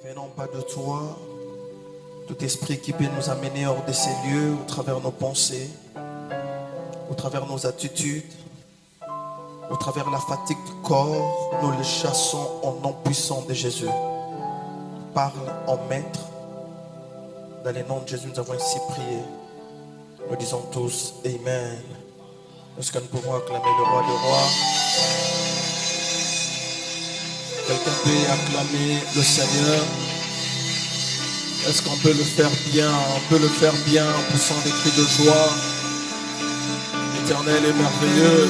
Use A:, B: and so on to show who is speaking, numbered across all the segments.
A: venons pas de toi. Tout esprit qui peut nous amener hors de ces lieux, au travers nos pensées, au travers nos attitudes, au travers la fatigue du corps, nous le chassons au nom puissant de Jésus. Parle en maître. Dans le nom de Jésus, nous avons ainsi prié. Nous disons tous Amen. Est-ce que nous pouvons acclamer le roi des rois? Quelqu'un peut acclamer le Seigneur? Est-ce qu'on peut le faire bien? On peut le faire bien en poussant des cris de joie. L'Éternel est merveilleux.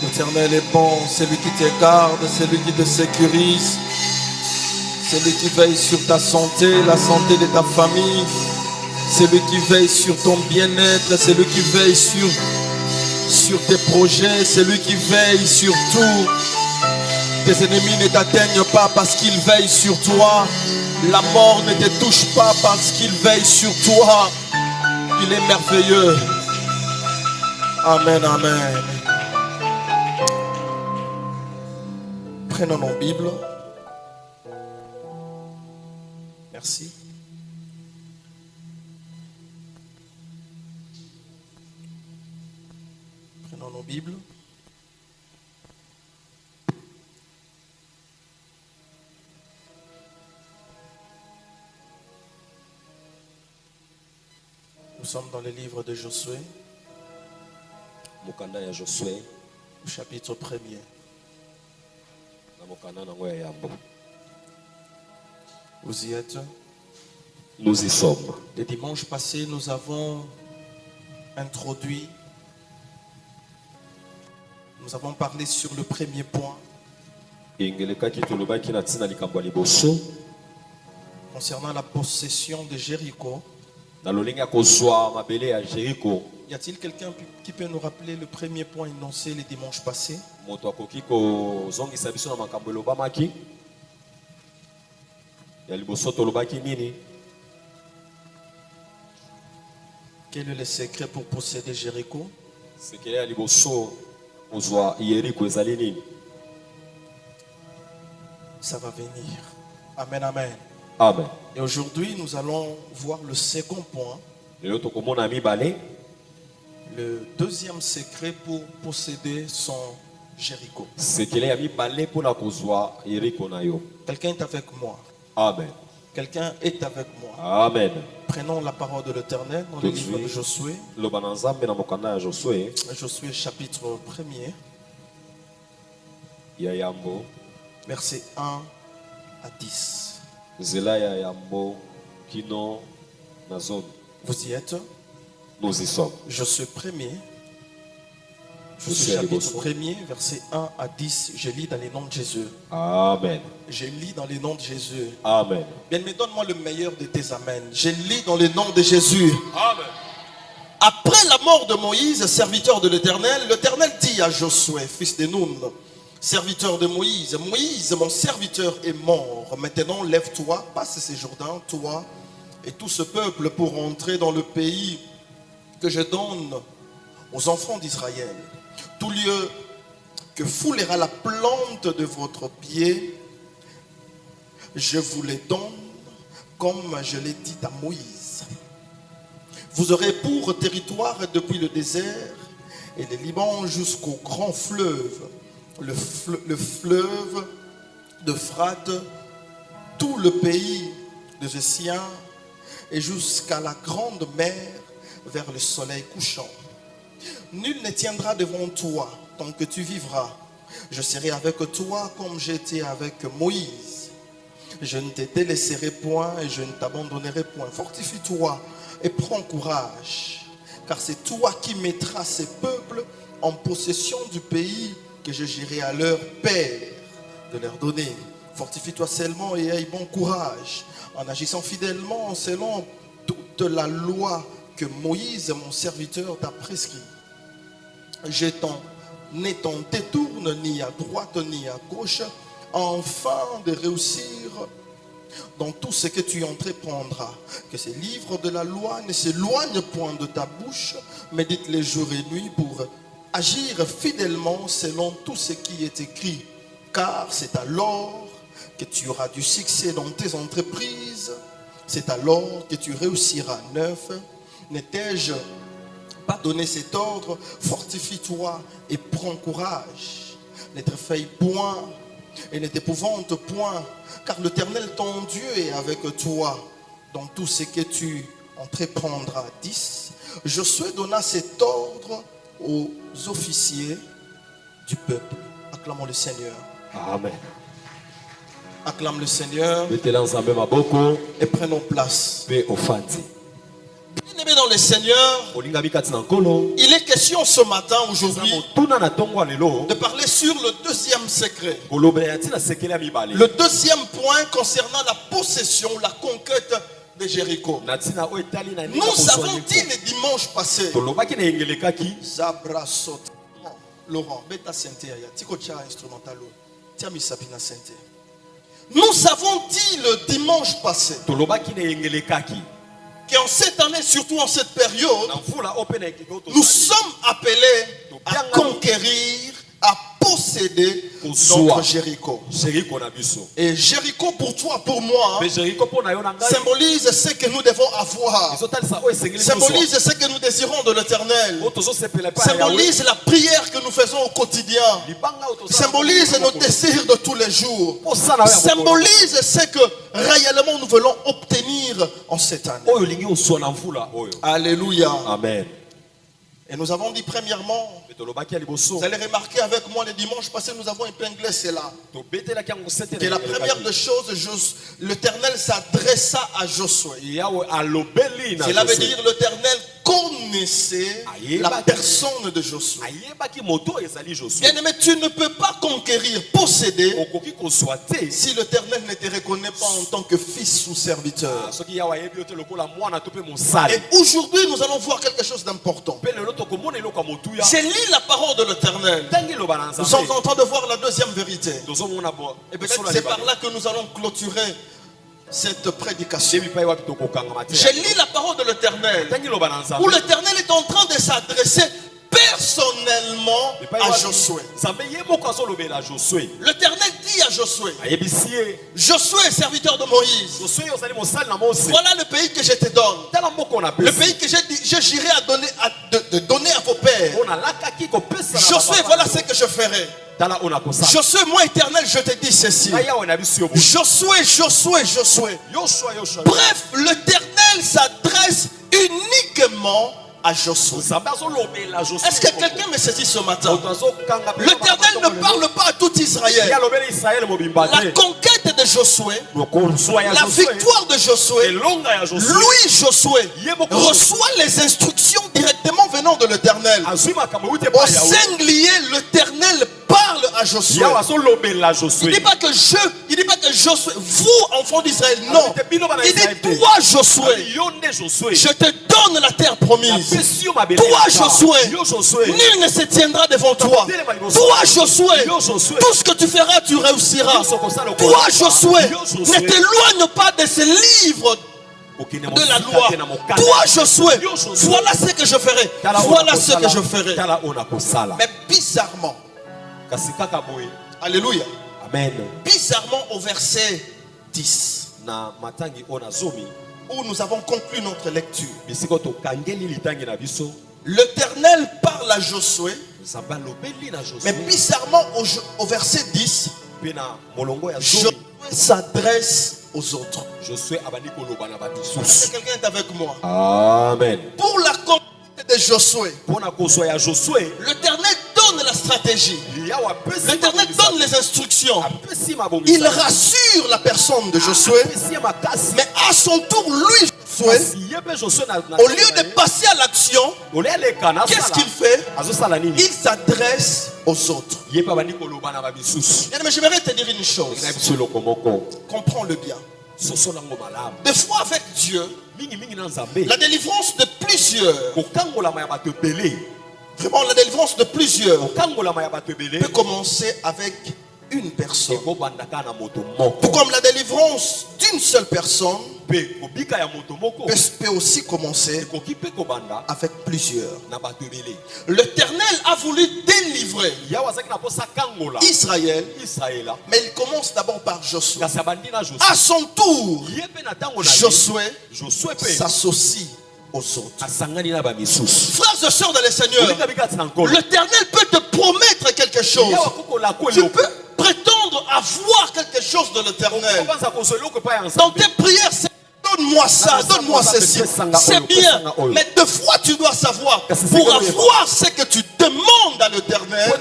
A: L'Éternel est bon. C'est lui qui te garde, c'est lui qui te sécurise. C'est lui qui veille sur ta santé, la santé de ta famille. C'est lui qui veille sur ton bien-être. C'est lui qui veille sur tes projets. C'est lui qui veille sur tout. Tes ennemis ne t'atteignent pas parce qu'ils veillent sur toi. La mort ne te touche pas parce qu'il veille sur toi. Il est merveilleux. Amen, amen. Prenons nos Bibles. Merci. Prenons nos Bibles. Nous sommes dans le livre de Josué, au chapitre 1er. Vous y êtes?
B: Nous y sommes.
A: Le dimanche passé, nous avons introduit, nous avons parlé sur le premier point concernant la possession de Jéricho. Y a-t-il quelqu'un qui peut nous rappeler le premier point énoncé le dimanche passé? Quel est le secret pour posséder Jéricho? Ça va venir. Amen, amen.
B: Amen.
A: Et aujourd'hui, nous allons voir le second point. Le deuxième secret pour posséder son Jéricho. Quelqu'un est avec moi.
B: Amen.
A: Quelqu'un est avec moi.
B: Amen.
A: Prenons la parole de l'Éternel dans le livre de Josué. Josué chapitre 1er. Versets 1 à 10. Vous y êtes?
B: Nous y sommes.
A: Josué 1er. Josué chapitre 1er, versets 1 à 10. Je lis dans les noms de Jésus.
B: Amen.
A: Je lis dans les noms de Jésus.
B: Amen.
A: Bien, mais donne-moi le meilleur de tes amens. Je lis dans les noms de Jésus.
B: Amen.
A: Après la mort de Moïse, serviteur de l'Éternel, l'Éternel dit à Josué, fils de Nun, serviteur de Moïse, Moïse, mon serviteur est mort. Maintenant, lève-toi, passe ces Jourdains, toi et tout ce peuple pour entrer dans le pays que je donne aux enfants d'Israël. Tout lieu que foulera la plante de votre pied, je vous les donne comme je l'ai dit à Moïse. Vous aurez pour territoire depuis le désert et le Liban jusqu'au grand fleuve, le fleuve d'Euphrate, tout le pays de Gésiens et jusqu'à la grande mer vers le soleil couchant. Nul ne tiendra devant toi tant que tu vivras. Je serai avec toi comme j'étais avec Moïse. Je ne te délaisserai point et je ne t'abandonnerai point. Fortifie-toi et prends courage, car c'est toi qui mettras ces peuples en possession du pays que je jurai à leur père de leur donner. Fortifie-toi seulement et aie bon courage, en agissant fidèlement selon toute la loi que Moïse, mon serviteur, t'a prescrit. Je ne t'en détourne ni à droite ni à gauche, afin de réussir dans tout ce que tu entreprendras. Que ces livres de la loi ne s'éloignent point de ta bouche, médite-les jour et nuit pour agir fidèlement selon tout ce qui est écrit. Car c'est alors que tu auras du succès dans tes entreprises. C'est alors que tu réussiras. 9. Ne t'ai-je pas donné cet ordre? Fortifie-toi et prends courage. Ne te faille point et ne t'épouvante point, car l'Éternel ton Dieu est avec toi dans tout ce que tu entreprendras. 10. Josué donna cet ordre aux officiers du peuple. Acclamons le Seigneur.
B: Amen.
A: Acclame le Seigneur et prenons place. Bien-aimés dans le Seigneur, il est question ce matin, aujourd'hui, de parler sur le deuxième secret. Le deuxième point concernant la possession, la conquête de Jéricho. Nous avons dit le dimanche passé. Laurent, beta sente ya tiko cha instrumental. Tia misapina sente. Nous avons dit le dimanche passé qu'en cette année, surtout en cette période, nous sommes appelés à conquérir, à posséder notre Jéricho. Et Jéricho pour toi, pour moi, symbolise ce que nous devons avoir, symbolise ce que nous désirons de l'Éternel, symbolise la prière que nous faisons au quotidien, symbolise nos désirs de tous les jours, symbolise ce que réellement nous voulons obtenir en cette année. Alléluia.
B: Amen.
A: Et nous avons dit premièrement, vous allez remarquer avec moi le dimanche passé, nous avons épinglé cela. Que la première des choses, l'Éternel s'adressa à Josué. Cela veut dire l'Éternel connaissait la personne de Josué. Bien-aimé, tu ne peux pas conquérir, posséder, si l'Éternel ne te reconnaît pas en tant que fils ou serviteur. Et aujourd'hui, nous allons voir quelque chose d'important. J'ai lu la parole de l'Éternel. Nous sommes en train de voir la deuxième vérité. Et peut-être c'est par là que nous allons clôturer cette prédication. J'ai lu la parole de l'Éternel, où l'Éternel est en train de s'adresser personnellement à Josué. L'Éternel dit à Josué: Josué, serviteur de Moïse, voilà le pays que je te donne, le pays que je j'irai à donner à vos pères. Josué, voilà ce que je ferai. Josué, moi Éternel, je te dis ceci. Josué. Bref, l'Éternel s'adresse uniquement à Josué. Est-ce que quelqu'un me saisit ce matin? L'Éternel ne parle pas à tout Israël. La conquête de Josué, la victoire de Josué, lui Josué reçoit les instructions directement venant de l'Éternel. Au singulier, l'Éternel parle à Josué. Il dit pas que Josué, vous enfants d'Israël, non. Il dit toi Josué, je te donne la terre promise. Toi Josué, nul ne se tiendra devant toi. Toi Josué, tout ce que tu feras, tu réussiras. Toi Josué, ne t'éloigne pas de ce livre de la loi. Toi Josué, voilà ce que je ferai. Voilà ce que je ferai. Mais bizarrement, alléluia,
B: amen,
A: bizarrement au verset 10, où nous avons conclu notre lecture, l'Éternel parle à Josué, mais bizarrement au verset 10, Josué s'adresse aux autres. Est-ce que quelqu'un est avec moi?
B: Amen.
A: Pour la conquête de Josué, l'Éternel donne la stratégie, l'Éternel donne les instructions, il rassure la personne de Josué, mais à son tour, lui Josué, au lieu de passer à l'action, qu'est-ce qu'il fait? Il s'adresse aux autres. Mais j'aimerais te dire une chose, comprends-le bien. Des fois avec Dieu, la délivrance de plusieurs, vraiment la délivrance de plusieurs, peut commencer avec une personne. Tout comme la délivrance d'une seule personne peut aussi commencer avec plusieurs. L'Éternel a voulu délivrer Israël, mais il commence d'abord par Josué. À son tour, Josué s'associe aux autres. Frères et sœurs dans le Seigneur, l'Éternel peut te promettre quelque chose. Tu peux prétendre avoir quelque chose de l'Éternel. Dans tes prières, c'est donne-moi ça, donne-moi ceci. C'est bien, mais deux fois tu dois savoir, pour avoir ce que tu demandes à l'Éternel,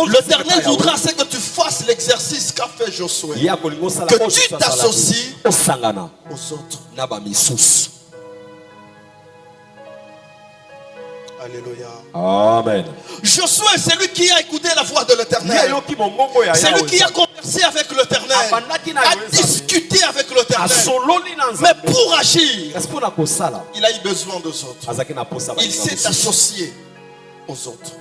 A: l'Éternel voudra ce que tu fasses l'exercice qu'a fait Josué. Que tu t'associes aux autres. Alléluia.
B: Amen.
A: Josué, c'est lui qui a écouté la voix de l'Éternel. C'est lui qui a conversé avec l'Éternel, a discuté avec l'Éternel. Mais pour agir, il a eu besoin des autres. Il s'est associé aux autres.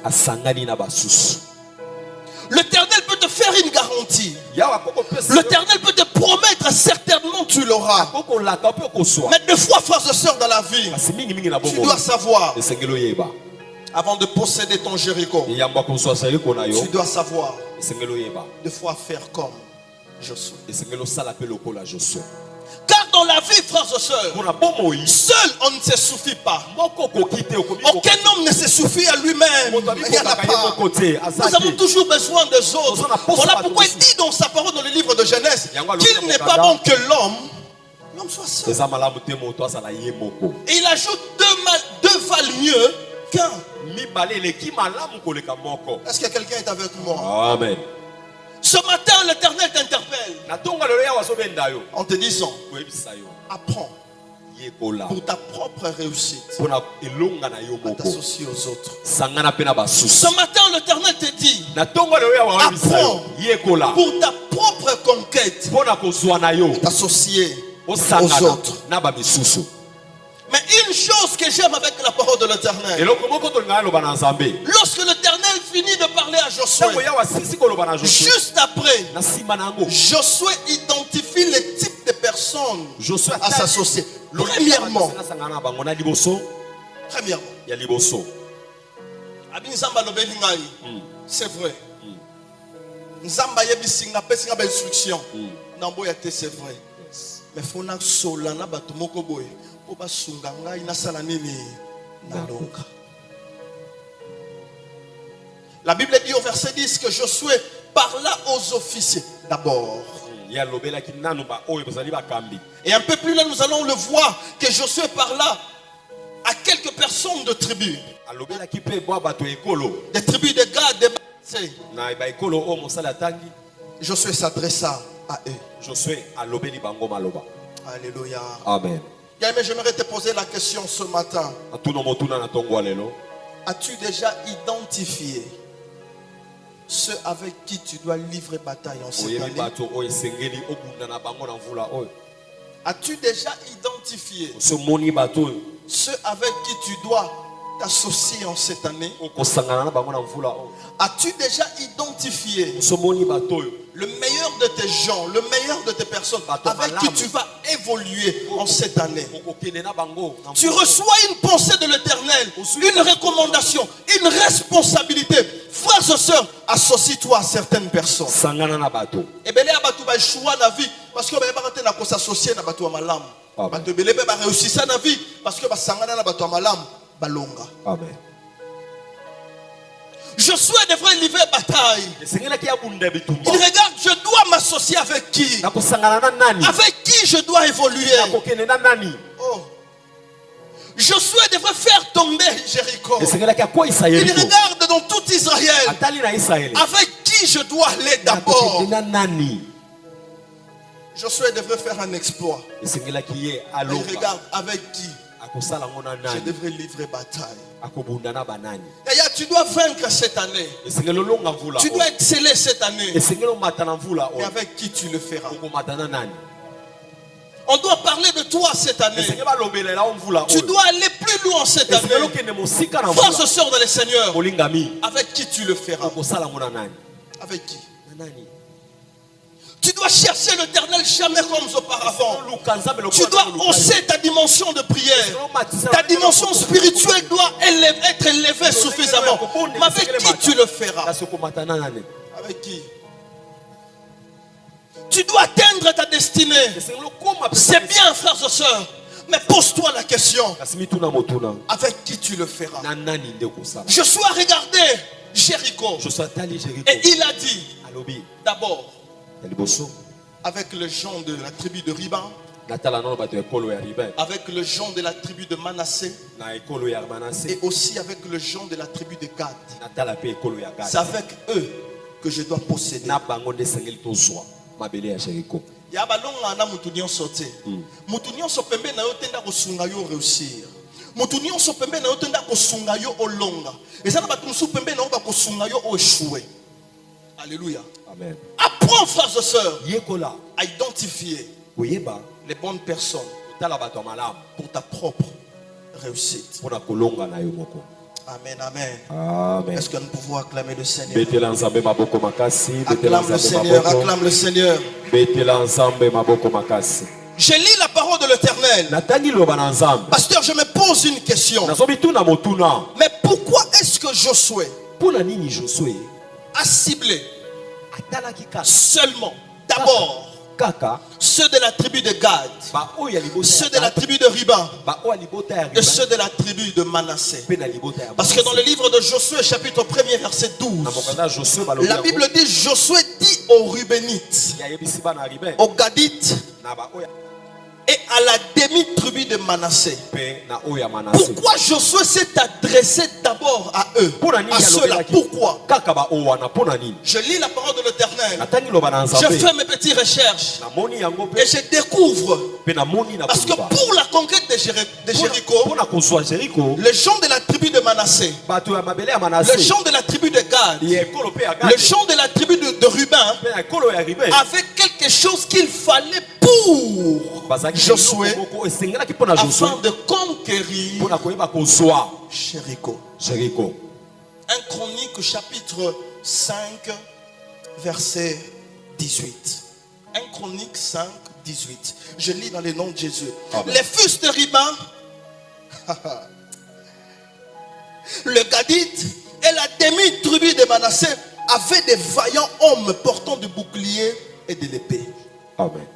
A: L'Éternel peut te faire une garantie. L'Éternel peut te promettre certainement tu l'auras. Mais des fois, frères et sœurs, dans la vie, tu dois savoir, avant de posséder ton Jéricho, tu dois savoir, des fois faire comme Josué. Car dans la vie, frères et sœurs, seul on ne se suffit pas. Aucun homme ne se suffit à lui-même. Il n'y en a pas. Nous avons toujours besoin des autres. Voilà pourquoi il dit dans sa parole dans le livre de Genèse qu'il n'est pas bon que l'homme soit seul. Et il ajoute deux valent mieux qu'un. Est-ce que quelqu'un est avec moi?
B: Amen.
A: Ce matin, l'Éternel t'interpelle en te disant, apprends pour ta propre réussite à t'associer aux autres. Ce matin, l'Éternel te dit, apprends pour ta propre conquête à t'associer aux autres. Mais une chose que j'aime avec la parole de l'Éternel, lorsque l'Éternel finit de parler à Josué, juste après, Josué identifie les types de personnes à s'associer. Premièrement, c'est vrai. Nzamba yebisinga pesinga ba instruction. Nambo ya te c'est vrai. Mais faut na solana bato moko boye. Oba sunga ngai na sala nini na longa. La Bible dit au verset 10 que Josué parla aux officiers d'abord. Et un peu plus là, nous allons le voir que Josué parla à quelques personnes de tribus. Des tribus de Gad, de Manassé. Josué s'adressa à eux. Alléluia.
B: Amen.
A: Mais j'aimerais te poser la question ce matin. As-tu déjà identifié ceux avec qui tu dois livrer bataille en cette année? As-tu déjà identifié ceux avec qui tu dois t'associer en cette année? As-tu déjà identifié le meilleur de tes gens, le meilleur de tes personnes avec qui tu vas évoluer en cette année? Tu reçois une pensée de l'Éternel, une recommandation, une responsabilité. Frères et sœurs, associe-toi à certaines personnes. Et bien, parce que tu s'associer à bateau malam. Tu réussir dans la vie parce que tu bateau malam balonga.
B: Amen.
A: Josué devrait livrer bataille. Il regarde, je dois m'associer avec qui? Avec qui je dois évoluer? Oh. Josué devrait faire tomber Jéricho. Il regarde dans tout Israël. Avec qui je dois aller d'abord? Josué devrait faire un exploit. Il regarde avec qui je devrais livrer bataille. Tu dois vaincre cette année. Tu dois exceller cette année. Mais avec qui tu le feras? On doit parler de toi cette année. Tu dois aller plus loin cette année. Frères et sœurs dans le Seigneur, avec qui tu le feras? Avec qui? Tu dois chercher l'Éternel jamais comme auparavant. Tu dois hausser ta dimension de prière. Ta dimension spirituelle doit être élevée suffisamment. Mais avec qui tu le feras? Avec qui? Tu dois atteindre ta destinée. C'est bien, frères et sœurs. Mais pose-toi la question. Avec qui tu le feras? Josué a regardé Jéricho. Et il a dit, d'abord, avec les gens de la tribu de Riban, avec les gens de la tribu de Manassé, et aussi avec les gens de la tribu de Gad. C'est avec eux que je dois posséder. Il y a balonga na mutu nyonso te. Mutu nyonso pembe na yo tenda kosunga yo réussir. Mutu nyonso pembe na yo tenda kosunga yo olonga. Ezana batu musu pembe na yo ba kosunga yo échouer. Alléluia. Amen. Apprends, frères et sœurs, à identifier les bonnes personnes pour ta propre réussite. Amen, amen.
B: Amen.
A: Est-ce que nous pouvons acclamer le Seigneur?
B: Acclame
A: le Seigneur, acclame le Seigneur. Je lis la parole de l'Éternel. Pasteur, je me pose une question. Mais pourquoi est-ce que Josué a ciblé seulement, d'abord, ceux de la tribu de Gad, ceux de la tribu de Riban et ceux de la tribu de Manassé? Parce que dans le livre de Josué, chapitre 1er, verset 12, la Bible dit, Josué dit aux Rubénites, aux Gadites et à la demi-tribu de Manassé. Pourquoi Josué s'est adressé d'abord à eux, à ceux-là? Pourquoi? Je lis la parole de l'Éternel. Je fais mes petites recherches et je découvre, parce que pour la conquête de Jéricho, les gens de la tribu de Manassé, les gens de la tribu de Gad, les gens de la tribu de Ruben avaient quelque chose qu'il fallait pour Josué afin de conquérir Jéricho. 1 Chronique chapitre 5 verset 18. 1 Chronique 5 18. Je lis dans le nom de Jésus. Amen. Les fils de Riban, le Gadite et la demi-tribu de Manassé avaient des vaillants hommes portant du bouclier et de l'épée.
B: Amen.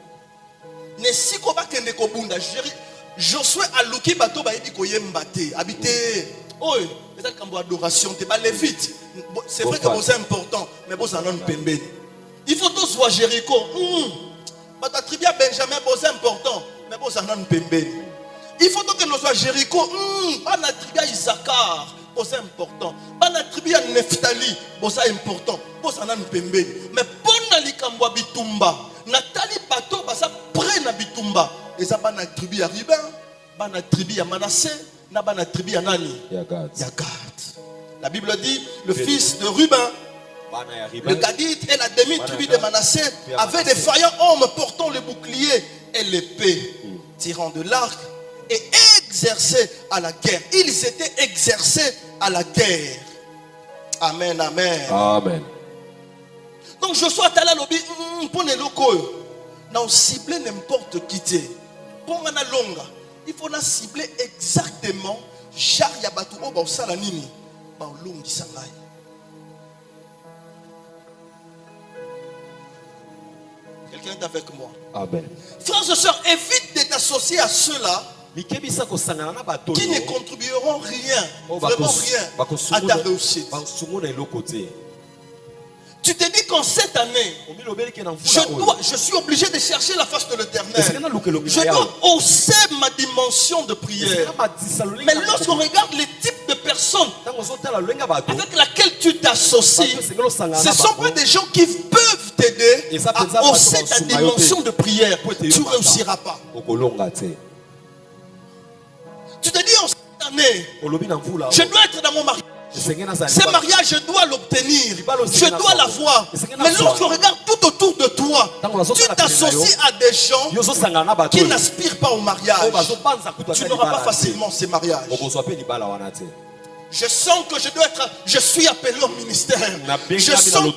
A: Josué a luki bato ba yedi koyembate habité oy c'est comme adoration te ba lévite. C'est vrai que c'est important mais bon ça non pembeni. Il faut tous voir Jéricho. Bata tribu Benjamin c'est important mais bon ça non pembeni. Il faut que nous soit Jéricho. Bana tribu Isaacar c'est important. Bana tribu Nephtali c'est important. Bon ça non pembeni. Mais pona likambo bitumba Nathalie bato basa près na bitumba. Et ça va na tribu à Riben, na tribu à Manassé, na tribu à Nani. Yagad. La Bible dit le fils de Ruben, le Gadite et la demi-tribu de Manassé avaient des vaillants hommes portant le bouclier et l'épée, tirant de l'arc et exercés à la guerre. Ils étaient exercés à la guerre. Amen, amen.
B: Amen.
A: Donc Josué a allé lobby pour les locaux. Nous cibler n'importe qui. Pour la longue, il faut cibler exactement char yabatu o ba osala nini ba olongi sangai. Quelqu'un est avec moi? Amen. Frères et sœurs, évite de t'associer à ceux-là qui ne contribueront rien, vraiment rien à ta réussite. Tu te dis qu'en cette année, je suis obligé de chercher la face de l'Éternel. Je dois hausser ma dimension de prière. Mais lorsqu'on regarde les types de personnes avec lesquelles tu t'associes, ce ne sont pas des gens qui peuvent t'aider à hausser ta dimension de prière. Tu ne réussiras pas. Tu te dis en cette année, je dois être dans mon mariage. Ce mariage, je dois l'obtenir. Je dois l'avoir. Mais lorsqu'on regarde tout autour de toi, tu t'associes à des gens qui n'aspirent pas au mariage. Tu n'auras pas facilement ce mariage. Je sens que je suis appelé au ministère. Je sens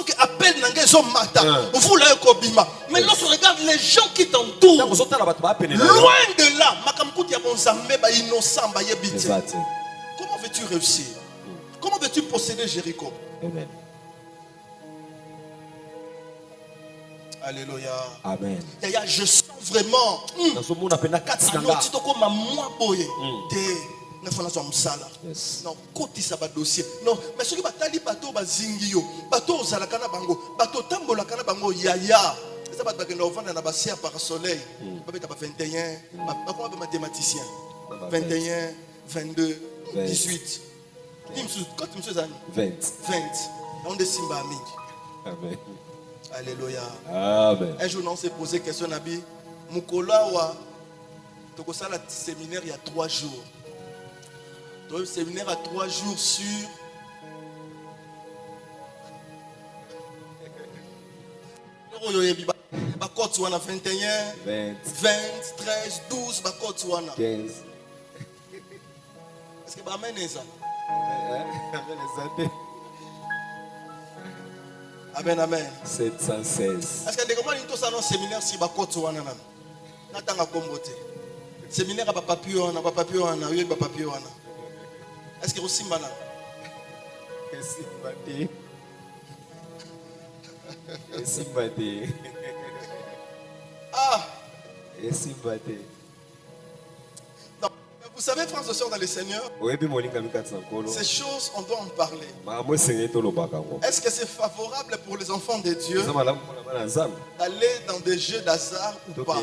A: que appel nangezo mata. Vous l'avez kobima. Mais lorsqu'on regarde les gens qui t'entourent, loin de là, makamkuti ya bonzambe ba innocent ba yebite. Comment veux-tu réussir? Comment veux-tu posséder Jéricho?
B: Amen.
A: Alléluia.
B: Amen.
A: Je sens vraiment.
B: Yes.
A: Non, côté ça va dossier. Non, mais ce qui va tali bateau bazingio, bateau zalakana bango, bateau tambola kana bango yaya. Ça va te vendre na basia par soleil. Ba beta ba 21, ba quoi ba mathématicien. 21, 22, 18. Quand tu me
B: 20.
A: On est simba mingi.
B: Amen.
A: Alléluia.
B: Amen.
A: Un jour, on s'est posé question, Nabi. Mukola wa tokosala séminaire il y a 3 jours. Donc, séminaire à 3 jours sur. Bakot wana 21, 20, 13, 12, bakot wana
B: 15.
A: Est-ce que bamen ça? Amen, amen.
B: 716.
A: Est-ce que des comment nous sommes séminaire si bakot wana nan? Natanga kombote. Séminaire à papapio wana, papapio wana, oui papapio wana. Est-ce que aussi mana? Ah. Non, vous savez, frères et sœurs dans le Seigneur, ces choses, on doit en parler. Est-ce que c'est favorable pour les enfants de Dieu d'aller dans des jeux d'hasard ou pas?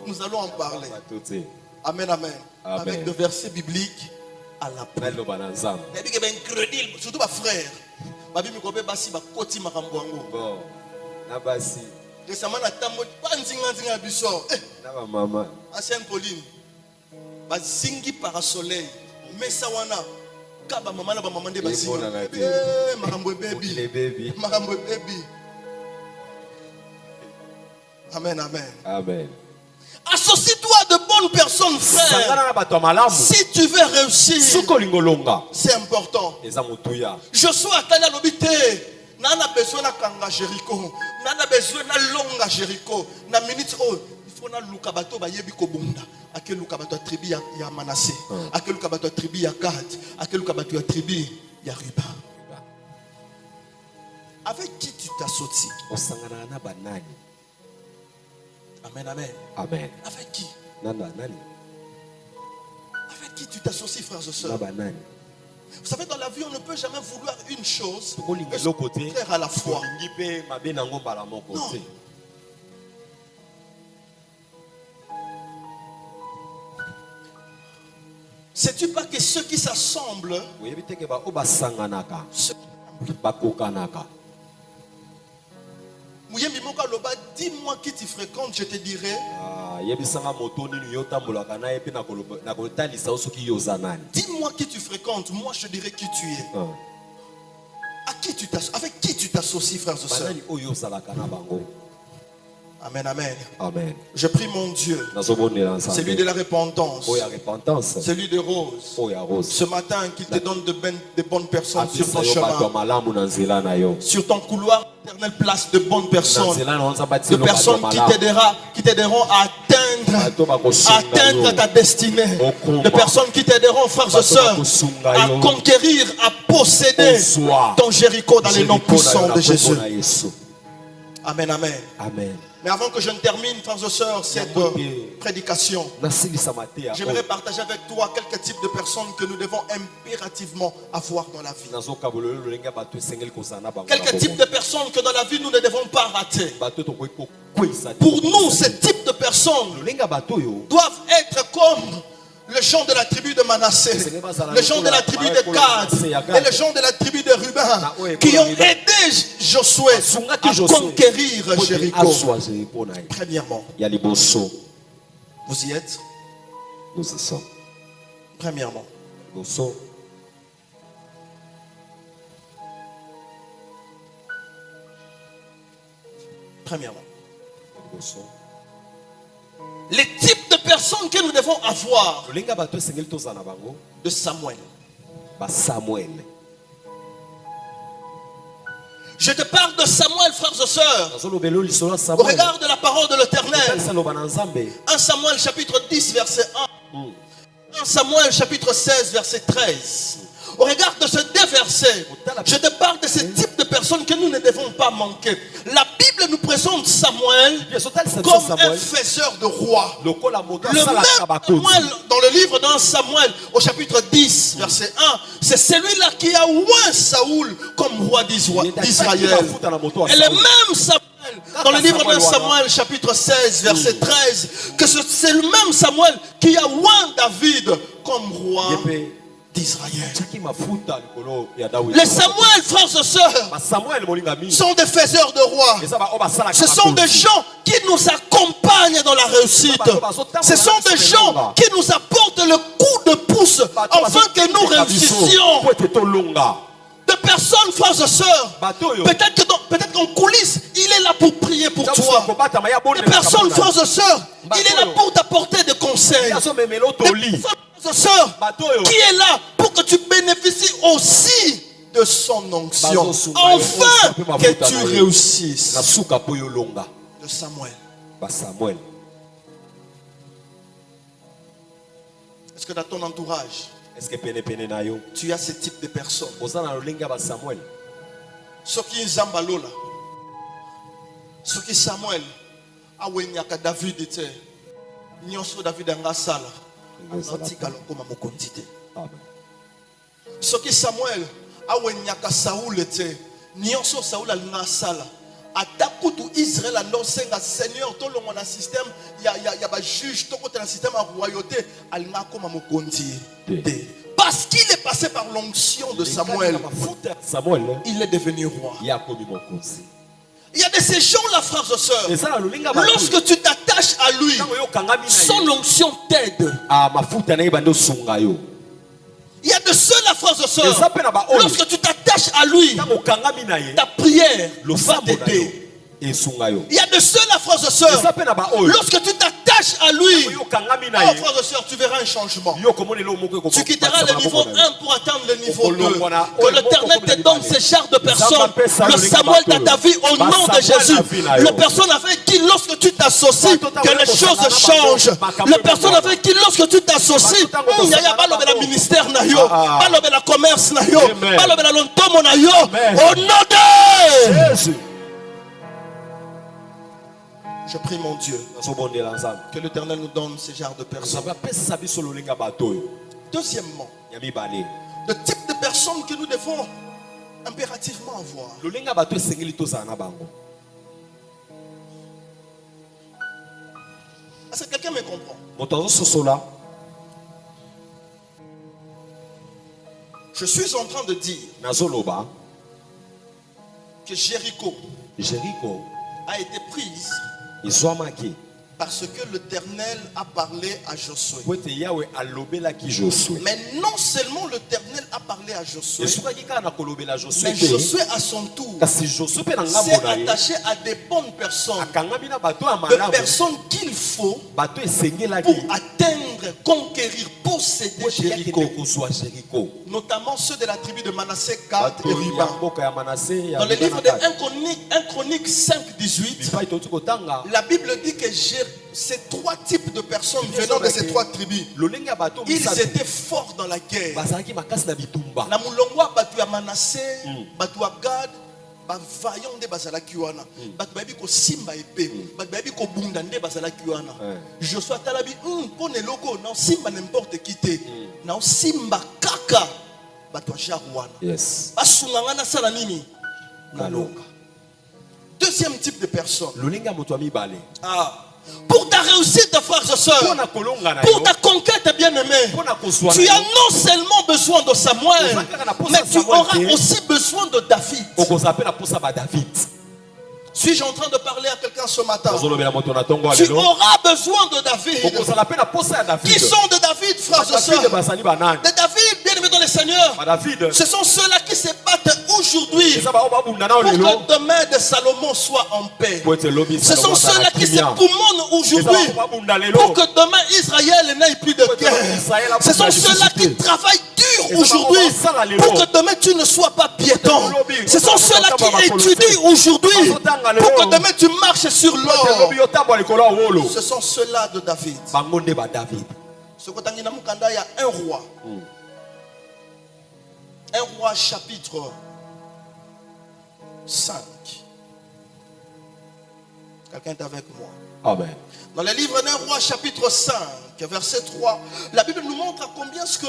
A: Nous allons en parler. Amen, amen. Avec des versets bibliques à la pluie. Surtout ma frère. Récemment, ancienne Pauline, bazingi par soleil, mais ça wana, kaba maman na ba maman de bazingi, marambo baby, marambo baby. Amen, amen.
B: Amen.
A: Associe-toi à de bonnes personnes, frère. Si tu veux réussir, c'est important. Joshua a tali l'obité. Nana besoin na kanga Jéricho. Nana besoin na longa Jéricho. Na minute oh, il faut na luka bato ba yebi ko bunda. Ake luka bato tribu ya Manassé. Ake luka bato tribu ya Gad. Ake luka bato tribu ya Ruba. Avec qui tu t'associes? Amen, amen.
B: Amen.
A: Avec qui?
B: Nani.
A: Avec qui tu t'associes, frères et sœurs? Vous savez, dans la vie, on ne peut jamais vouloir une chose et faire à la fois. Non. Sais-tu pas que ceux qui s'assemblent, dis-moi qui tu fréquentes, je te dirai. Dis-moi qui tu fréquentes, moi je dirai qui tu es. Avec qui tu t'associes, frères et sœurs? Amen, amen.
B: Amen.
A: Je prie mon Dieu, celui de la repentance, celui de Rose, ce matin qu'il te donne de bonnes personnes sur ton chemin, sur ton couloir éternel, place de bonnes personnes, de personnes qui t'aideront à atteindre ta destinée, de personnes qui t'aideront, frères et sœurs, à conquérir, à posséder ton Jéricho dans les noms puissants de Jésus. Amen, amen.
B: Amen.
A: Mais avant que je ne termine, frères et sœurs, cette prédication, j'aimerais partager avec toi quelques types de personnes que nous devons impérativement avoir dans la vie. Quelques types de personnes que dans la vie nous ne devons pas rater. Pour nous, ces types de personnes doivent être comme les gens de la tribu de Manassé, les gens de la tribu de Gad et les gens de la tribu de Ruben qui ont aidé Josué à conquérir Jéricho. Premièrement, vous y êtes?
B: Nous y sommes.
A: Premièrement, Les types de personnes que nous devons avoir
B: lolinga bato esengeli tozala na bango
A: de Samuel.
B: ba Samuel.
A: Je te parle de Samuel, frères et sœurs.
B: Nazolobelo lisolo
A: Au
B: Samuel.
A: regard de la parole de l'Éternel.
B: Talisa loba na Nzambe.
A: 1 Samuel chapitre 10 verset 1. 1 Samuel chapitre 16 verset 13. Au regard de ces deux versets, je te parle de ce type de personnes que nous ne devons pas manquer. La Bible nous présente Samuel comme un faiseur de roi. Le même Samuel, dans le livre d'un Samuel, au chapitre 10, verset 1, c'est celui-là qui a oint Saoul comme roi d'Israël. Et le même Samuel, dans le livre d'un Samuel, chapitre 16, verset 13, que c'est le même Samuel qui a oint David comme roi d'Israël. Les Samuel, frères et sœurs, sont des faiseurs de rois. Ce sont des gens qui nous accompagnent dans la réussite. Ce sont des gens qui nous apportent le coup de pouce afin que nous réussissions. De personnes, frères et sœurs, peut-être qu'en coulisses, il est là pour prier pour toi. Des personnes, frères et sœurs, il est là pour t'apporter des conseils. Sœur, qui est là pour que tu bénéficies aussi de son onction, enfin que tu réussisses. De Samuel. Est-ce que dans ton entourage, tu as ce type de personnes? Ce qui est Zambalola, ce qui est Samuel, Awenyaka David était, Nyonso David Angasala. Ce qui Samuel awenyaka Saoul était nyonso Saoul alina sala atakutu Israël anonsenga Seigneur to longo na système ya ba juge to côté na système à royauté alina koma mokonzi parce qu'il est passé par l'onction de Samuel. Il est devenu roi. Il y a de ces gens-là, frères et sœurs. Lorsque tu t'attaches à lui, son onction t'aide. Il y a de ceux-là, frères et sœurs. Lorsque tu t'attaches à lui, ta prière va t'aider. Il y a de ceux-là, frères et sœurs. Lorsque tu t'attaches à lui, oh, frères et sœurs, tu verras un changement. Tu quitteras le niveau 1 pour atteindre le niveau 2. Que l'Éternel te donne ce genre de personnes. Le Samuel dans ta vie au nom de Jésus. Les personnes avec qui, lorsque tu t'associes, que les choses changent. Les personnes avec qui, lorsque tu t'associes, il y a pas le ministère, pas le commerce, pas le lontomo, au nom de Jésus. Je prie mon Dieu que l'Éternel nous donne ce genre de personnes. Deuxièmement, le type de personnes que nous devons impérativement avoir. Est-ce que quelqu'un me comprend? Je suis en train de dire que Jéricho a été prise parce que l'Éternel a parlé à Josué. Mais non seulement l'Éternel a parlé à Josué, mais Josué à son tour s'est attaché à des bonnes personnes, de personnes qu'il faut pour atteindre, conquérir, posséder Jéricho. Notamment ceux de la tribu de Manassé, Gad et Ruben. Dans le livre de 1 Chronique 5, 18, la Bible dit que ces trois types de personnes venant de ces trois tribus, ils étaient forts dans la guerre. Na mulongwa batu ya Manassé, batu ya Gad, vaillant de bazalaki wana. Batu babi ko simba épée, batu babi ko bunda nde bazalaki wana. Josué talabi pone logo na simba n'importe qui te. Na simba kaka batu ya wana. Yes. Basunganga na sala nini? Na longa. Deuxième type de personne. Pour ta réussite, frères et sœurs, pour ta conquête, bien-aimé, tu as non seulement besoin de Samuel, mais tu auras aussi besoin de David. Suis-je en train de parler à quelqu'un ce matin? Tu auras besoin de David. Qui sont de David, frères et sœurs? De David, bien-aimé dans le Seigneur. Ce sont ceux-là qui se battent où aujourd'hui pour que demain de Salomon soit en paix. Ce sont ceux-là qui s'époumonnent aujourd'hui pour que demain Israël n'ait plus de guerre. Ce sont ceux-là qui travaillent dur aujourd'hui pour que demain tu ne sois pas piéton. Ce sont ceux-là qui étudient aujourd'hui pour que demain tu marches sur l'or. Ce sont ceux-là de David. Ce que il y a un roi. Un roi chapitre 5. Quelqu'un est avec moi?
B: Amen.
A: Dans le livre d'un roi chapitre 5, verset 3, la Bible nous montre à combien ce que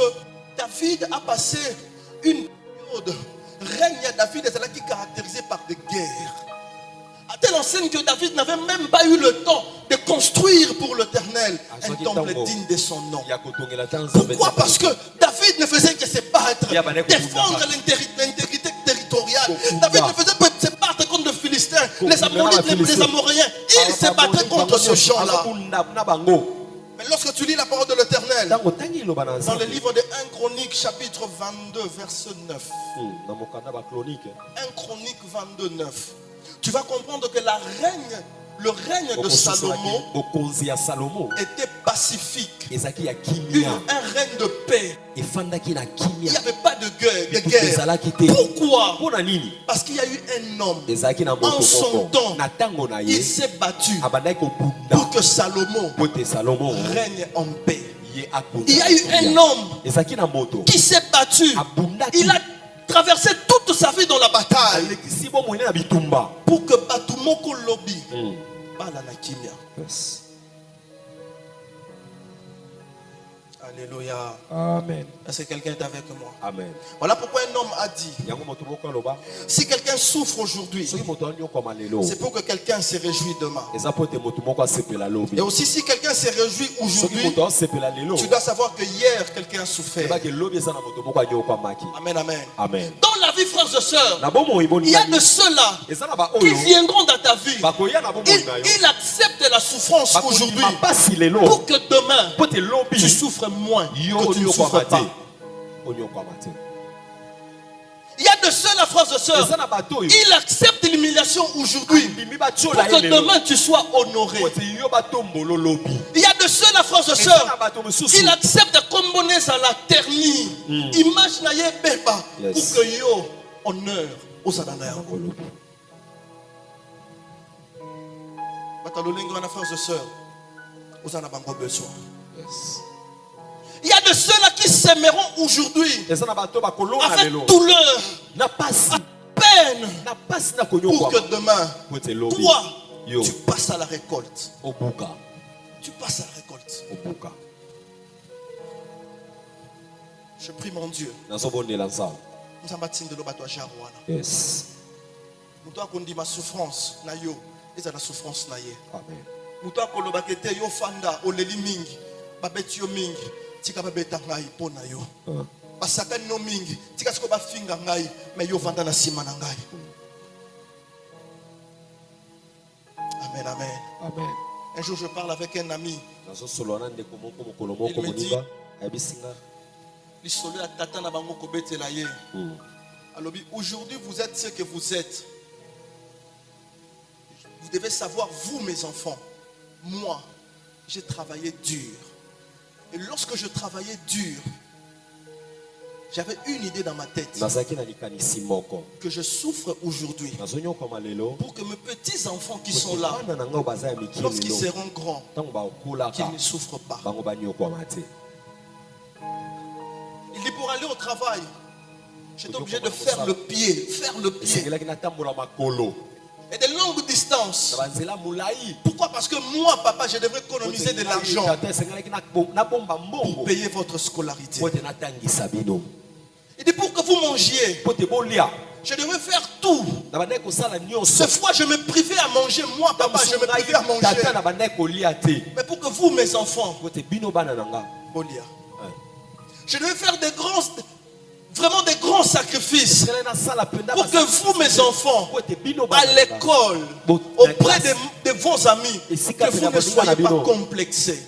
A: David a passé une période. Règne à David est là qui est caractérisé par des guerres. À telle enseigne que David n'avait même pas eu le temps de construire pour l'Éternel un temple digne de son nom. Pourquoi? Parce que David ne faisait que se battre, défendre l'intégrité territoriale. David ne faisait que se battre contre les Philistins, les Ammonites, les Amoréens. Il se battait contre ce champ-là. Mais lorsque tu lis la parole de l'Éternel, dans le livre de 1 Chronique, chapitre 22, verset 9. 1 Chronique 22, 9. Tu vas comprendre que le règne de Salomon était pacifique. Un règne de paix. Il n'y avait pas de guerre. Pourquoi? Parce qu'il y a eu un homme. En son temps, il s'est battu pour que Salomon règne en paix. Il y a eu un homme qui s'est battu. Il a traversé toute sa vie dans la bataille pour que Batumoko Lobi bala na kimia. Alléluia.
B: Amen.
A: Est-ce que quelqu'un est avec moi?
B: Amen.
A: Voilà pourquoi un homme a dit, si quelqu'un souffre aujourd'hui, c'est pour que quelqu'un se réjouit demain. Et aussi si quelqu'un se réjouit aujourd'hui, tu dois savoir que hier quelqu'un a souffert. Amen, amen.
B: Amen.
A: Dans la vie, frères et sœurs, il y a de ceux-là qui viendront dans ta vie. Ils acceptent la souffrance aujourd'hui pour que demain tu souffres moins que tu ne souffres pas. Il y a de ceux-là, frères et sœurs, ils acceptent l'humiliation aujourd'hui pour que demain tu sois honoré. Il y a de ceux-là, frères et sœurs, ils acceptent comme à la ternie. Image na ye beba pour que yo honneur aux adanaïs. Frères et sœurs, aux anabango besoin. Il y a de ceux-là qui s'aimeront aujourd'hui avec douleur, avec peine, pour que demain, toi, tu passes à la récolte. Tu passes à la récolte. Je prie mon Dieu.
B: Yes.
A: Ma souffrance, na yo, et la souffrance na ye. Muto akoloba kete yo fanda oleli mingi, babeti yo mingi. Tika babeta ngai pona yo. Basaka no mingi, tika siko ba finga ngai, mais yo vanda na sima na ngai. Amen, amen.
B: Amen.
A: Un jour je parle avec un ami. Il me dit, l'isolo ya tata na bango kobetela ye. Alors aujourd'hui vous êtes ce que vous êtes. Vous devez savoir, vous mes enfants, moi, j'ai travaillé dur. Et lorsque je travaillais dur, j'avais une idée dans ma tête que je souffre aujourd'hui pour que mes petits enfants qui sont là, lorsqu'ils seront grands, qu'ils ne souffrent pas. Il dit pour aller au travail, j'étais obligé de faire le pied. Et de longues distances. Pourquoi? Parce que moi, papa, je devrais économiser de l'argent pour payer votre scolarité. Il dit pour que vous mangiez, je devrais faire tout. Cette fois, je me privais à manger. Moi, papa, je me privais à manger. Mais pour que vous, mes enfants, je devais faire vraiment des grands sacrifices pour que vous, mes enfants, à l'école, auprès de vos amis, que vous ne soyez pas complexés.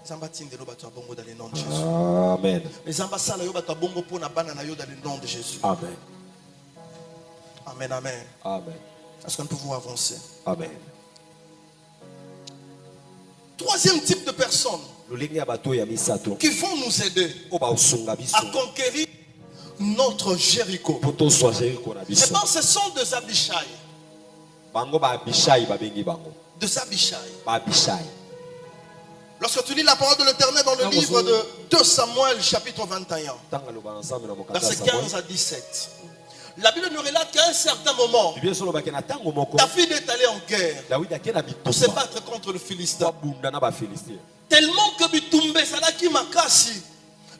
A: Zamba tindelo bato bongo dans le nom de Jésus.
B: Amen.
A: Les zamba sala yo bato bongo pour na bana na yo dans le nom de Jésus.
B: Amen.
A: Amen, amen.
B: Amen.
A: Est-ce que nous pouvons avancer?
B: Amen.
A: Troisième type de personnes qui vont nous aider à conquérir notre Jéricho. Je pense que ce sont des Abishai. Des Abishai. Lorsque tu lis la parole de l'Éternel dans le livre de 2 Samuel chapitre 21, versets 15 à 17, la Bible nous relate qu'à un certain moment, David est allé en guerre pour se battre contre le Philistin. Tellement que Bitumbe Salaki Makasi,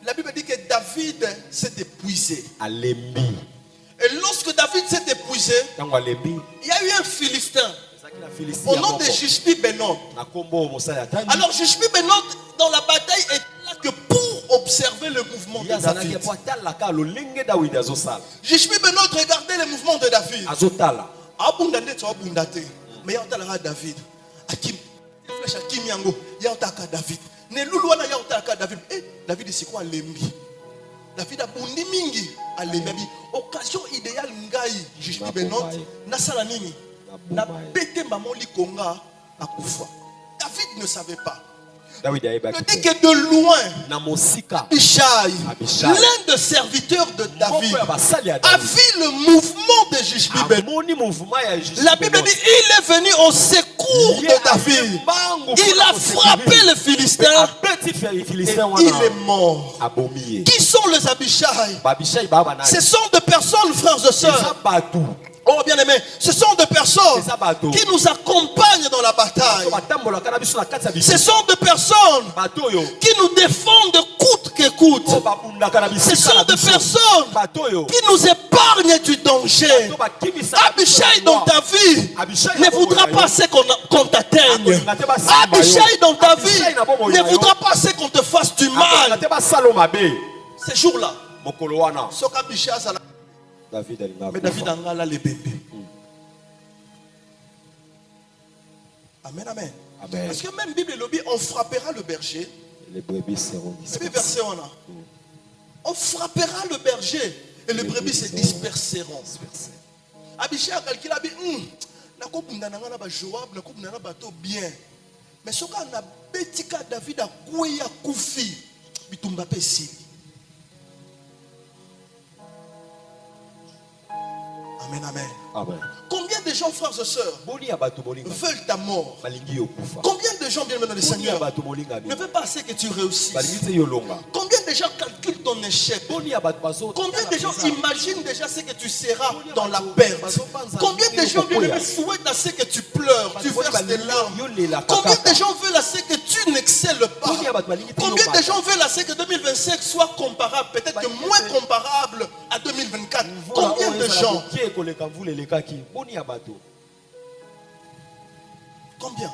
A: la Bible dit que David s'est épuisé. Et lorsque David s'est épuisé, il y a eu un Philistin au nom de Jishbi Benob. Alors Jishbi Benob dans la bataille est là que pour observer le mouvement de David. Jishbi Benob regardait le mouvement de David. Mais il y a David. Akim Yango, il y a David. Neluluana ya utaka David. David c'est quoi lembi? David a bondi mingi a lembi. Occasion idéale ngai Jishbi Benob na sala nini? Na bete mamoli konga akufa. David ne savait pas. Il dit que de loin, Abishai, l'un des serviteurs de David, a vu le mouvement de Jishbi Benob. La Bible dit il est venu au secours de David. Il a frappé le Philistin et il est mort. Qui sont les Abishai? Ce sont des personnes, frères et sœurs. Oh bien aimé, ce sont des personnes qui nous accompagnent dans la bataille. Ce sont des personnes qui nous défendent coûte que coûte. Ce sont des personnes qui nous épargnent du danger. Abishai dans ta vie ne voudra pas ce qu'on t'atteigne. Abishai dans ta vie ne voudra pas ce qu'on te fasse du mal. Ces jours-là, mais David a là les bébés. Amen, amen. Parce que même Bible lobby, on frappera le berger.
B: Les brebis seront dispersées.
A: Verset on frappera le berger et les brebis se disperseront. Abishai a calculé, na kopunda na ngana ba Joab, na kopunda na bato bien. Mais ce qu'on a betika David a kouya koufi, bitumba pesi. Amen, amen.
B: Amen.
A: Combien de gens, frères et sœurs, veulent ta mort? Combien de gens, bien maintenant le Seigneur, ne veulent pas ce que tu réussisses? Combien de gens calculent ton échec? Combien de gens imaginent déjà ce que tu seras dans la perte? Combien de gens souhaitent à ce que tu pleures, tu verses des larmes? Combien de gens veulent à ce que tu n'excelles pas? Combien de gens veulent à ce que 2025 soit comparable, peut-être que moins comparable à 2024? Combien de gens? Combien?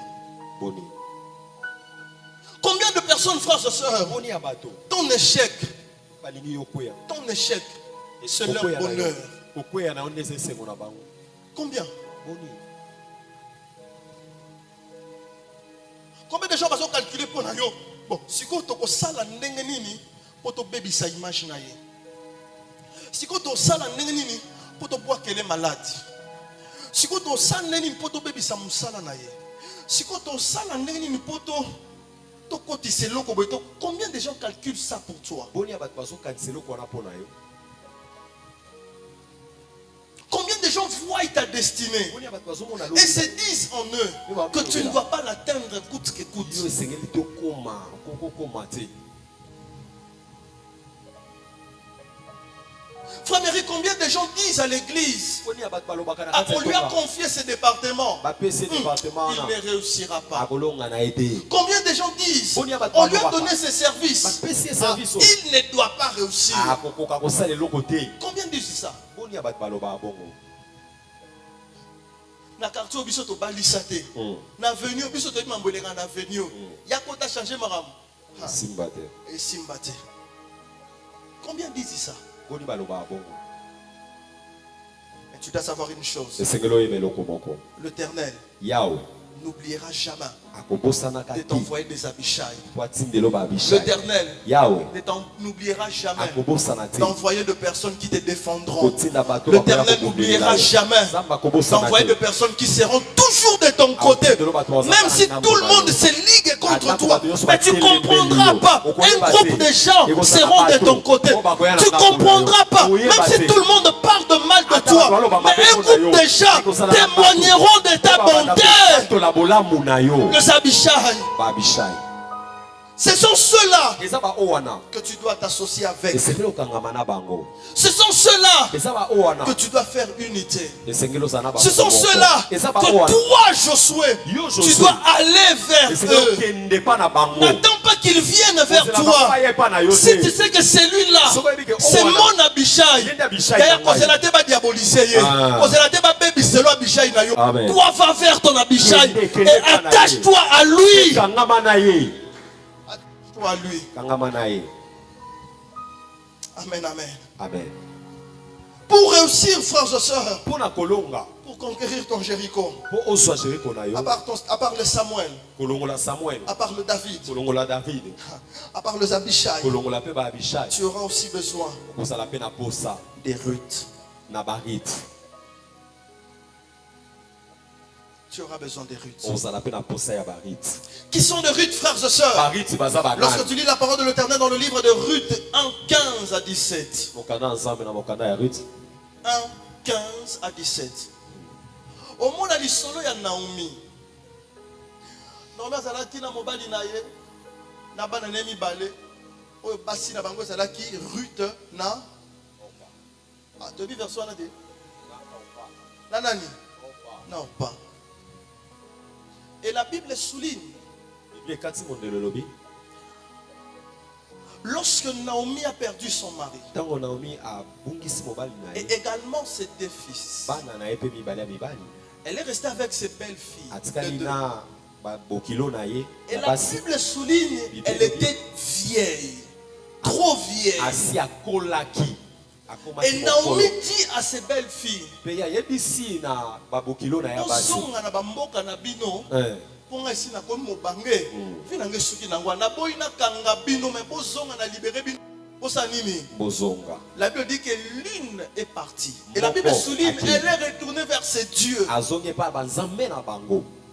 A: Combien de personnes, frères et sœurs, ton échec, c'est leur bonheur? Combien? Combien de gens vont calculer pour nous? Bon, si tu as sala ndengenini pour te baby sa image na ye. Si tu as sala ndengenini pour te voir qu'elle est malade. Si tu as sala ndengenini pour te baby sa musala na ye. Si tu as sala ndengenini pour te combien de gens calculent ça pour toi? Combien de gens voient ta destinée et se disent en eux que tu ne vas pas l'atteindre coûte que coûte? Frère Mary, combien de gens disent à l'église, on lui a confié ce département, il ne réussira pas. Combien de gens disent, on lui a donné ses services, il ne doit pas réussir. Combien disent ça? Na quartier biso to balisate na avenue biso to mambolenga na avenue ya kota changer maram
B: simbate
A: et simbate. Combien disent ça? Mais tu dois savoir une chose, l'Éternel n'oubliera jamais de t'envoyer des Abishai.
B: L'Éternel
A: L'Éternel n'oubliera jamais d'envoyer de personnes qui te défendront. L'Éternel n'oubliera jamais d'envoyer de personnes qui seront toujours de ton côté. Même si tout le monde se ligue contre toi, mais tu ne comprendras pas. Un groupe de gens seront de ton côté. Tu ne comprendras pas. Même si tout le monde parle de mal de toi, mais un groupe de gens témoigneront de ta bonté. Les Abishai. Ce sont ceux-là que tu dois t'associer avec. Ce sont ceux-là que tu dois faire unité. Ce sont ceux-là que toi, Josué, tu dois aller vers eux. N'attends pas qu'ils viennent vers toi. Si tu sais que celui-là, c'est mon Abishai. D'ailleurs, quand c'est pas diaboliser, quand c'est pas baby, c'est l'Abishai. Toi, va vers ton Abishai et attache-toi à lui. À lui. Amen, amen. Pour réussir, frères et sœurs, pour conquérir ton Jéricho, à part le Samuel, à part le David, à part les Abishai, tu auras aussi besoin des Ruth. Tu auras besoin des Ruth. Qui sont des Ruth, frères et sœurs? Lorsque tu lis la parole de l'Éternel dans le livre de Ruth 1, 15 à 17. 1, 15 à 17. Au monde, il y a Naomi. Naomi a na mobali na ye. Na bana nemi balé. O basi na bango zalaki Ruth na. Ah, tu as vu verset là de. Nanani. Non pas. Et la Bible souligne. Lorsque Naomi a perdu son mari. Et également ses deux fils. Elle est restée avec ses belles filles. Et la Bible souligne, elle était vieille. Trop vieille. Et Naomi dit à ses belles filles, la Bible dit que l'une est partie. Et la Bible souligne, elle est retournée vers ses dieux.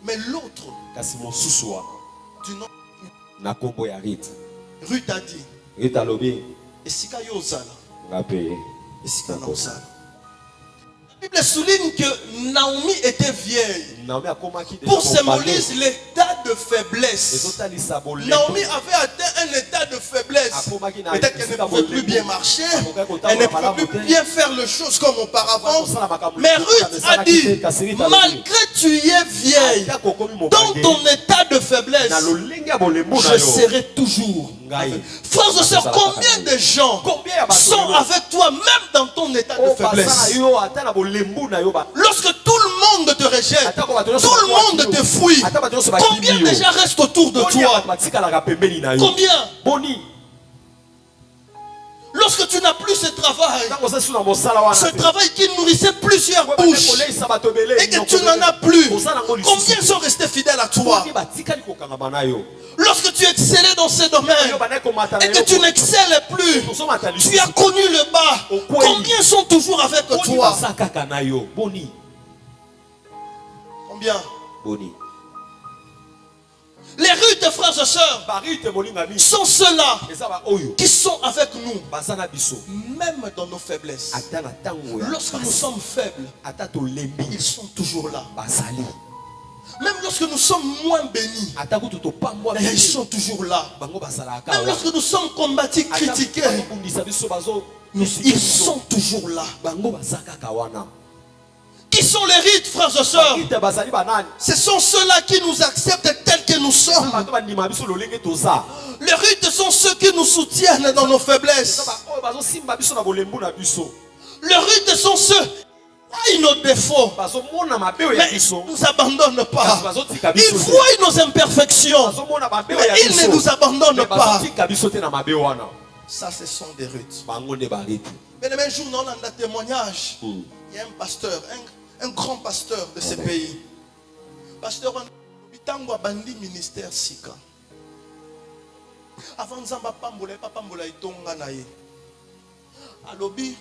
A: Mais l'autre, du nom Ruth a dit, et si la Bible souligne que Naomi était vieille pour symboliser l'état de faiblesse. Naomi avait atteint un état de faiblesse. Peut-être qu'elle ne pouvait plus bien marcher, elle ne pouvait plus bien faire les choses comme auparavant. Mais Ruth a dit, malgré tu es vieille, dans ton état de faiblesse, je serai toujours. Frères et sœurs, combien de gens sont avec toi même dans ton état de faiblesse? Lorsque tout le monde te rejette, tout le monde te fuit, combien de gens restent autour de toi? Combien? Lorsque tu n'as plus ce travail qui nourrissait plusieurs bouches et que tu n'en as plus, combien sont restés fidèles à toi? Lorsque tu excellais dans ce domaine et que tu n'excelles plus, tu as connu le bas, combien sont toujours avec toi? Combien? Les Ruth, frères et sœurs, sont ceux-là qui sont avec nous, même dans nos faiblesses. Lorsque nous sommes faibles, ils sont toujours là. Même lorsque nous sommes moins bénis, ils sont toujours là. Même lorsque nous sommes combattus, critiqués, ils sont toujours là. Qui sont les rites, frères et sœurs? Ce sont ceux-là qui nous acceptent tels que nous sommes. Les rites sont ceux qui nous soutiennent dans nos faiblesses. Les rites sont ceux qui voient nos défauts, mais ils ne nous abandonnent pas. Ils voient nos imperfections, mais ils ne nous abandonnent pas. Ça, ce sont des rites. Mais le même jour, on a un témoignage. Il y a un pasteur, un grand pasteur de ce pays. Pasteur, Tango abandi ministère sika. Avant Nzamba pambola, pas pambola itonga na ye. Alobi,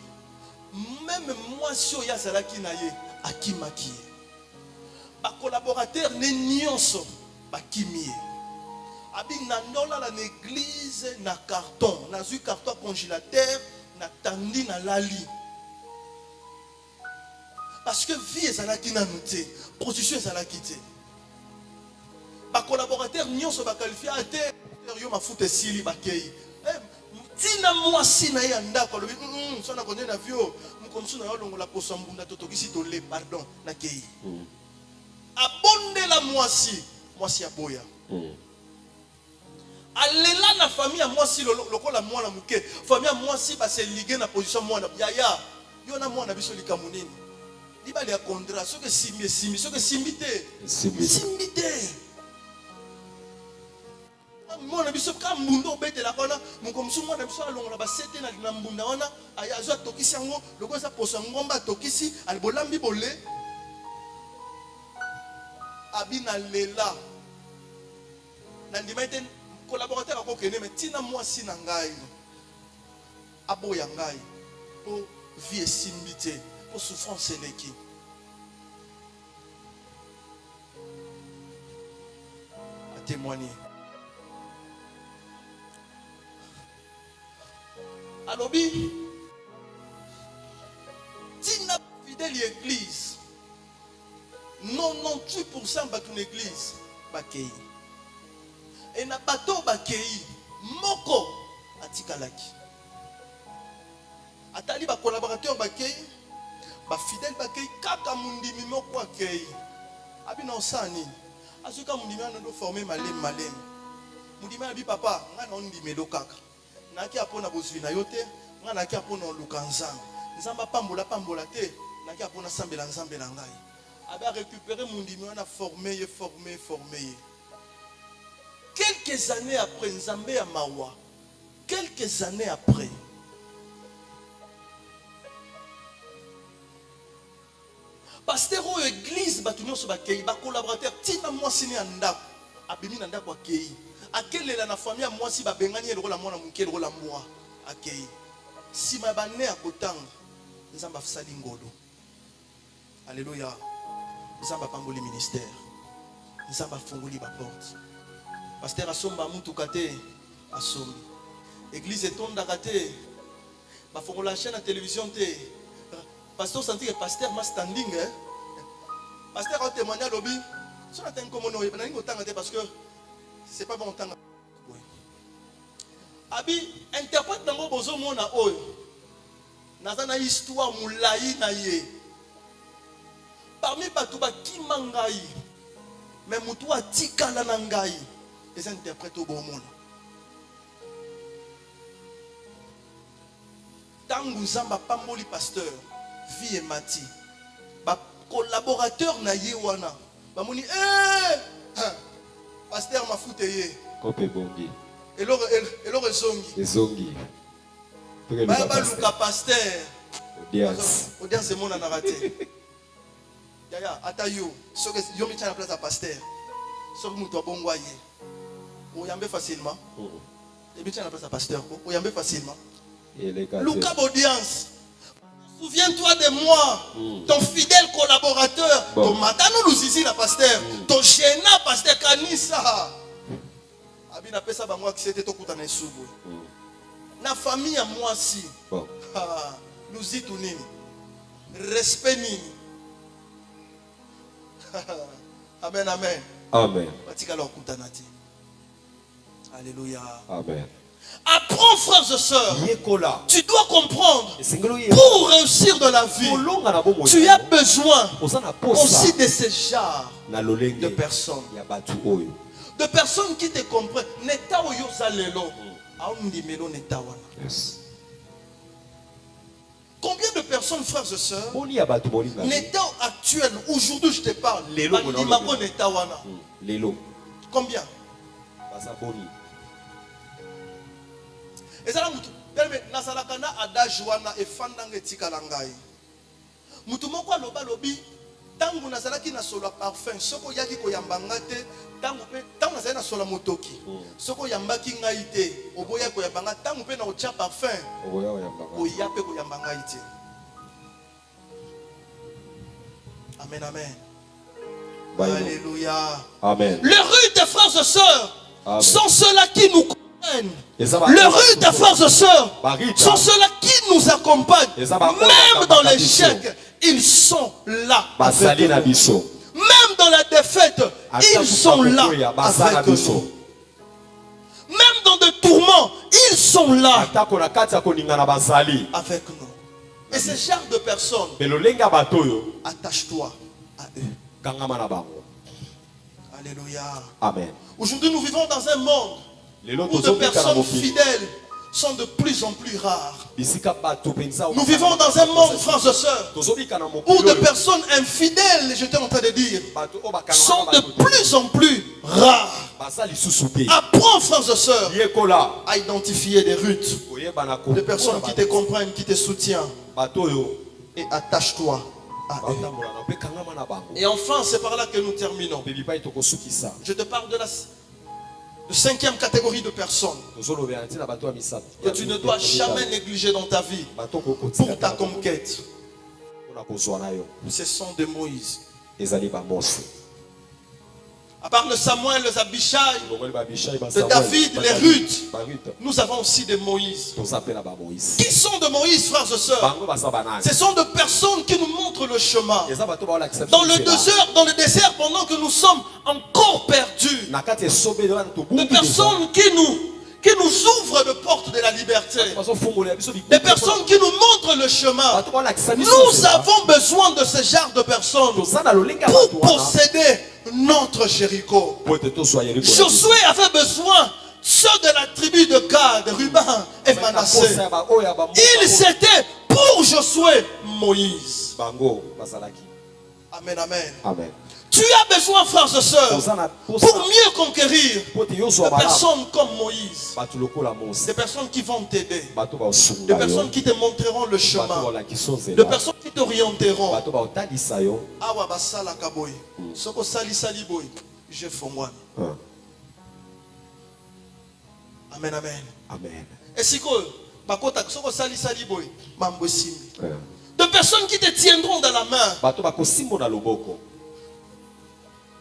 A: même moi si oya zalaki na ye, akimaki. Ba collaborateur ne nyonso, ba kimie. Abi nandola la l'église na carton, na zu carton congélateur, na tandi na lali. Parce que vie ezalaki na nuté, position ezalaki te. Ba collaborateur nyonso ba qualifié a te, yo ma foute sili ba kei. Tina moi si na ya ndako lobi, so na konne na vio, mukomsu na yo longola poso mbunda totokisi to le pardon na kei. Abonde la moi si aboya. Alela na famille à moi si lokola mwana muke, famille à moi si ba se liguer na position mwana yaya. Yo na mwana biso likamunini. Liba ya contrat, ce que simbi, ce que simbité. Simbité. Mwana biso ka mbundo bete la kona, mukomsu mwana biso alongola ba sete na mbunda wana, aya zo tokisi yango, loko sa poso ngomba tokisi, albolambi bolé. Abina lela. Nandimete collaborateur ako kene mais tina moi si na ngai. Aboya ngai. Po vie simbité, po souffrance eleki. A témoigner. Alobi tina fidèle église. 98% de ton église bakei. Et na bato bakei moko atikalaki. Atali ba collaborateur bakei, ba fidèle bakei kaka mundimi moko akei. Abina osani. Asuka mundimi ando former malem. Mundimi abi papa, nga na ndimi do kaka. Naki apona bozwi na yote, nga naki apona lukanzanga. Nzamba pambola te, naki apona sambela nzambe na ngai. A récupéré mon diminuant, on a formé. Quelques années après, Nzambé à Mawa, quelques années après, pasteur au église, batunyo so bakei, ba collaborateur, tina moi sini anda, abimi nanda kwa kei. A quelle est la famille à moi si ba bengani le rola mona munke le rola moi akei. Si ma bané à kotang, Nzamba fsali ngodo. Alléluia. Nzamba pamboli ministère. Nzamba fongoli ba porte. Pasteur asomba mutu kate asombi. Église etonda kate. Ba fongola chaîne à télévision te. Pasteur senti que pasteur ma standing hein. Pasteur a témoigné à lobby. So na ten komono e bana ngotanga te parce que c'est pas bon temps. Abi interprète dango bozo mona oyo. Nazana histoire moulayi na ye. Parmi Batouba qui mangaï, mais Moutoua Tikala Nangaï, les interprètes au bon monde. Tangu Zamba Pamboli pasteur, vie et mati, collaborateur na yewana, bamoni pasteur m'a fouté.
B: Kopé bongi.
A: Et l'or
B: Zongi.
A: Baba Luka pasteur.
B: Audience
A: c'est mon anaraté. Yaya, atayo, so que yo mi tient la place à pasteur. So que muto bongo aye. Oyambe facilement. Et mi tient la place à pasteur. Oyambe facilement. Luka audience. Souviens-toi de moi, ton fidèle collaborateur, ton matano nous ici la pasteur, ton gênant pasteur Kanissa. Abina pesa ba moi qui c'était to kuta na subu. Na famille à moi si. Nous y tout nini. Respect nini. Amen, amen.
B: Amen.
A: Alléluia.
B: Amen.
A: Apprends, frères et sœurs. Tu dois comprendre. Pour réussir dans la vie, tu as besoin aussi de ce genre de personnes. De personnes qui te comprennent. Yes. Combien de personnes, frères et sœurs, l'état actuel, aujourd'hui je te parle, combien? Et ça, adage wana efandanga etikala ngai. Mutu moko aloba lobi tangu nazalaki na solo parfum soko yaki ko yambanga te tangu nazali na solo motoki soko yambaki ngai te oboya ko yambanga tangu pe na ocha parfum oya pe ko yambanga ite. Amen, amen. Alléluia.
B: Amen.
A: Les rudes frères et sœurs sont ceux-là qui nous comprennent. Les rudes frères et sœurs sont ceux-là qui nous accompagnent. Même dans l'échec, ils sont là avec nous. Même dans la défaite, ils sont là avec nous. Même dans des tourments, ils sont là avec nous. Et ce genre de personnes, attache-toi à eux. Alléluia.
B: Amen.
A: Aujourd'hui, nous vivons dans un monde où de personnes fidèles sont de plus en plus rares. Nous vivons dans un monde, frères et sœurs, où de personnes infidèles, j'étais en train de dire, sont de plus en plus rares. Apprends, frères et sœurs, à identifier des rutes, des personnes qui te comprennent, qui te soutiennent. Et attache-toi à eux. Et enfin, c'est par là que nous terminons. Je te parle de la cinquième catégorie de personnes que tu ne dois jamais négliger dans ta vie pour ta conquête. Ce sont des Moïse. À part le Samuel, les Abishai, de David, les Ruth, nous avons aussi des Moïse. Qui sont de Moïse, frères et sœurs? Ce sont des personnes qui nous montrent le chemin. Dans le désert, pendant que nous sommes encore perdus. Des personnes qui nous ouvrent de portes de la liberté. Des personnes qui nous montrent le chemin. Nous avons besoin de ce genre de personnes pour posséder notre Jéricho. Josué avait besoin ceux de la tribu de Gad, Ruben et Manassé. Il s'était pour Josué Moïse. Amen, amen.
B: Amen.
A: Tu as besoin, frères et sœurs, pour mieux conquérir des personnes comme Moïse. Des personnes qui vont t'aider. Des personnes qui te montreront le chemin. Des personnes qui t'orienteront. Awa basala kaboy. Soko sali sali boy. Je fais moi. Amen, amen.
B: Amen.
A: Et si quoi, bakota soko sali sali boy. Mambo simbi. Des personnes qui te tiendront dans la main.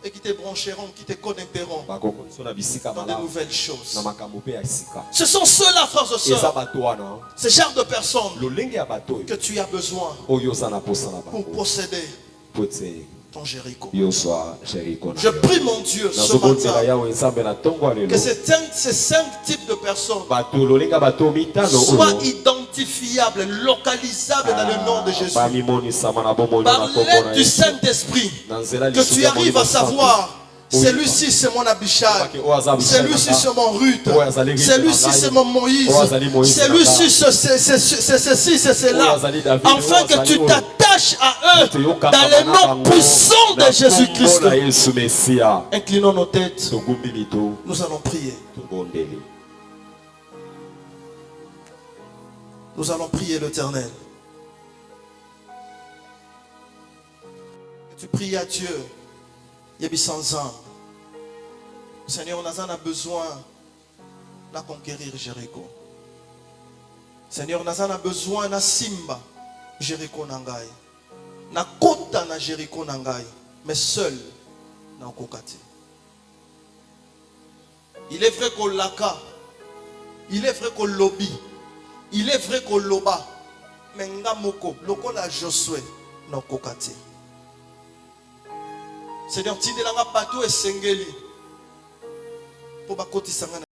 A: Et qui te brancheront, qui te connecteront dans de nouvelles choses. Ce sont ceux-là, frères et sœurs, ce genre de personnes que tu as besoin pour posséder ton Jéricho. Je prie mon Dieu ce matin que ces 5 types de personnes soient identifiables, localisables dans le nom de Jésus. Par l'aide du Saint-Esprit, que tu arrives à savoir: celui-ci c'est mon Abishai, celui-ci c'est mon Ruth, celui-ci c'est mon Moïse, celui-ci c'est ceci, c'est cela, afin que tu t'attaches à eux dans le nom puissant de Jésus-Christ. Inclinons nos têtes, nous allons prier. Nous allons prier l'Éternel. Tu pries à Dieu. Seigneur, on a besoin de conquérir Jéricho. Seigneur, on a besoin de Simba Jéricho nangai. Na kota na Jéricho nangai, mais seul na kokati. Il est vrai qu'on laka, il est vrai qu'on lobby, il est vrai qu'on loba, mais ngamoko lokola Josué na kokati. Seigneur, tindelanga bateau et sengeli pour bakoti sangana.